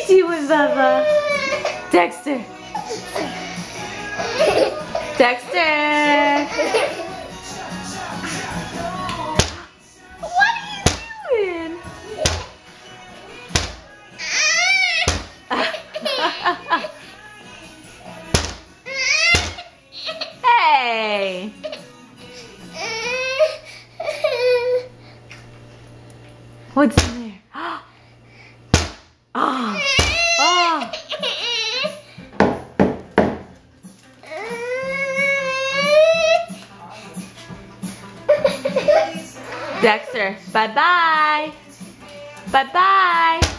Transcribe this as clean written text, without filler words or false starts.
doing, Bubba? Dexter. Dexter. What are you doing? Hey. What's in there? Oh. Oh. Dexter, bye-bye. Bye-bye.